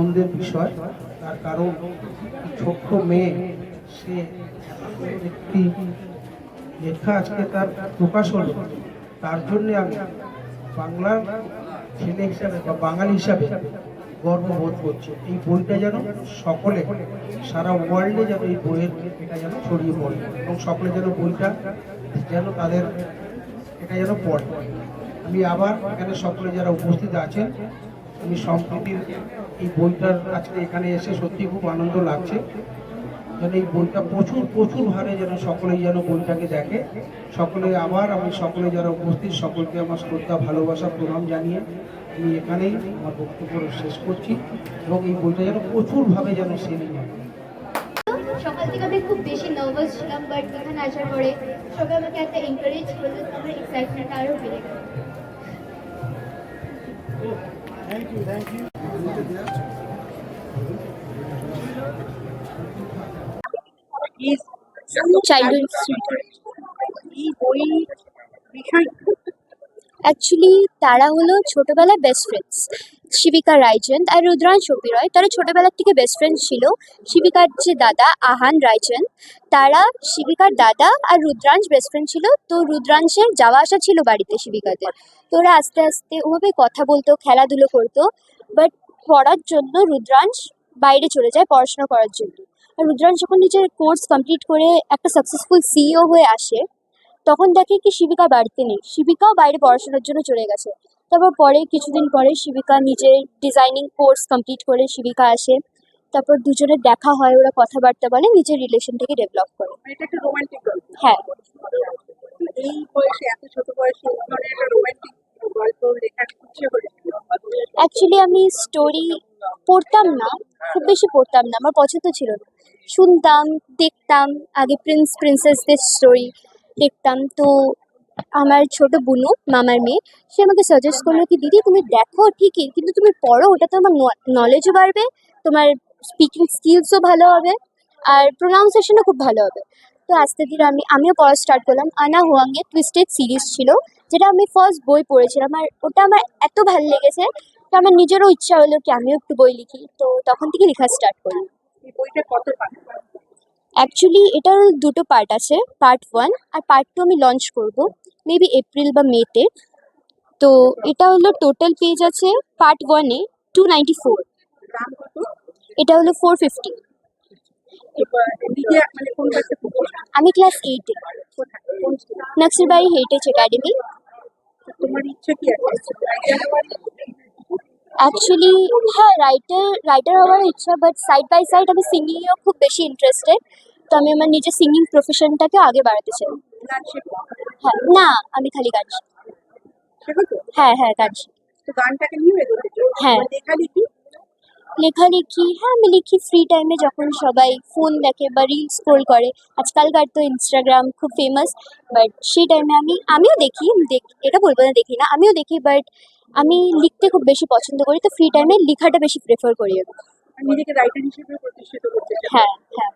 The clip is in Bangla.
আনন্দের বিষয়। তার কারণ ছোট্ট মেয়ে, সে একটি লেখা আজকে তার প্রকাশ হলো, তার জন্য আমি বাংলার ছেলে হিসাবে বা বাঙালি হিসাবে গর্ববোধ করছি। এই বইটা যেন সকলে, সারা ওয়ার্ল্ডে যেন এই বইয়ের এটা যেন ছড়িয়ে পড়ে এবং সকলে যেন বইটা যেন তাদের এটা যেন পড়ে। আমি আবার এখানে সকলে যারা উপস্থিত আছেন, আমি সম্প্রীতির এই বইটার আজকে এখানে এসে সত্যি খুব আনন্দ লাগছে। যেন এই বইটা প্রচুর হারে যেন সকলেই যেন বইটাকে দেখে। সকলে আবার আমি সকলে যারা উপস্থিত সকলকে আমার শ্রদ্ধা ভালোবাসা প্রণাম জানিয়ে আমি এখানেই আমার বক্তব্য শেষ করছি এবং এই বইটা যেন প্রচুরভাবে যেন সেলিং হয়। সকাল থেকে আমি খুব বেশি নার্ভাস ছিলাম, বাট এখানে আসার পরে সবাই আমাকে একটা এনকারেজ করলো, তো আমার এক্সাইটমেন্ট আরও বেড়ে গেল। চাইল্ডহুড অ্যাকচুয়ালি তারা হলো ছোটবেলায় বেস্ট ফ্রেন্ডস। শিবিকা রায়চন্দ আর রুদ্রাংশ রয়, তারা ছোটবেলার থেকে বেস্ট ফ্রেন্ড ছিল। শিবিকার যে দাদা আহান রায়চন্দ, তারা শিবিকার দাদা আর রুদ্রাংশ বেস্ট ফ্রেন্ড ছিল। তো রুদ্রাংশের যাওয়া আসা ছিল বাড়িতে শিবিকাদের। তো ওরা আস্তে আস্তে ওভাবে কথা বলতো, খেলাধুলো করতো। বাট পড়ার জন্য রুদ্রাংশ বাইরে চলে যায় পড়াশোনা করার জন্য। আর রুদ্রাংশ যখন নিজের কোর্স কমপ্লিট করে একটা সাকসেসফুল সিইও হয়ে আসে, তখন দেখে কি শিবিকা বাড়িতে নেই, শিবিকাও বাইরে পড়াশোনার জন্য চলে গেছে। তারপর পরে কিছুদিন পরে শিবিকা নিজের ডিজাইনিং কোর্স কমপ্লিট করে শিবিকা আসে। তারপর দুজনের দেখা হয়, ওরা কথাবার্তা বলে, নিজের রিলেশনটাকে ডেভেলপ করে। এটা একটা রোমান্টিক গল্প। হ্যাঁ, এই বয়সে, এত ছোট বয়সে এই ধরনের একটা রোমান্টিক গল্প লেখার ইচ্ছে হয়েছিল? অ্যাকচুয়ালি আমি স্টোরি পড়তাম না, খুব বেশি পড়তাম না, আমার পছন্দ ছিল না। শুনতাম, দেখতাম, আগে প্রিন্সেসদের স্টোরি দেখতাম। তো আমার ছোট বুনু, মামার মেয়ে, সে আমাকে সাজেস্ট করলো কি দিদি তুমি দেখো ঠিকই, কিন্তু তুমি পড়ো, ওটাতে আমার নলেজও বাড়বে, তোমার স্পিকিং স্কিলসও ভালো হবে, আর প্রোনাউন্সিয়েশনও খুব ভালো হবে। তো আস্তে ধীরে আমিও পড়া স্টার্ট করলাম। আনা হুয়াংয়ের টুইস্টেড সিরিজ ছিল, যেটা আমি ফার্স্ট বই পড়েছিলাম, আর ওটা আমার এত ভালো লেগেছে তো আমার নিজেরও ইচ্ছা হলো কি আমিও একটু বই লিখি। তো তখন থেকে লেখা স্টার্ট করি। এই বইটা কত পাঠ? অ্যাকচুয়ালি এটার দুটো পার্ট আছে, পার্ট 1 আর পার্ট 2 আমি লঞ্চ করব মেবি এপ্রিল বা মেতে। তো এটা হলো টোটাল পেজ আছে পার্ট 1-এ 294, দাম কত? এটা হলো 450। নিজে মানে কোন ক্লাসে পড়ছো? আমি ক্লাস 8-এ, কোথায়, কোন স্কুলে? Naxalbari heritage academy. তোমার ইচ্ছে কি আছে রাইটার হওয়ার? অ্যাকচুয়ালি হ্যাঁ, রাইটার হওয়ার ইচ্ছা, বাট সাইড বাই সাইড আমি সিঙ্গিংয়েও খুব বেশি ইন্টারেস্টেড। তো আমি আমার নিজের সিঙ্গিং প্রফেশনটাকে আগে বাড়াতে চাই। গান শেখো? হ্যাঁ, না আমি খালি গান শিখি। শেখো তো? হ্যাঁ হ্যাঁ, গান শিখি। তো গানটাকে নিয়ে এগোতে চাও? হ্যাঁ। লেখালেখি? লেখালেখি হ্যাঁ আমি লিখি ফ্রি টাইমে, যখন সবাই ফোন দেখে বা রিল স্ক্রোল করে। আজকালকার তো ইনস্টাগ্রাম খুব ফেমাস, বাট সেই টাইমে আমিও দেখি, এটা বলবো না দেখি না, আমিও দেখি, বাট আমি লিখতে খুব বেশি পছন্দ করি। তো ফ্রি টাইমে লেখাটা বেশি প্রেফার করি আমি। আর নিজেকে রাইটার হিসেবে প্রতিষ্ঠিত করতে চাও? হ্যাঁ হ্যাঁ।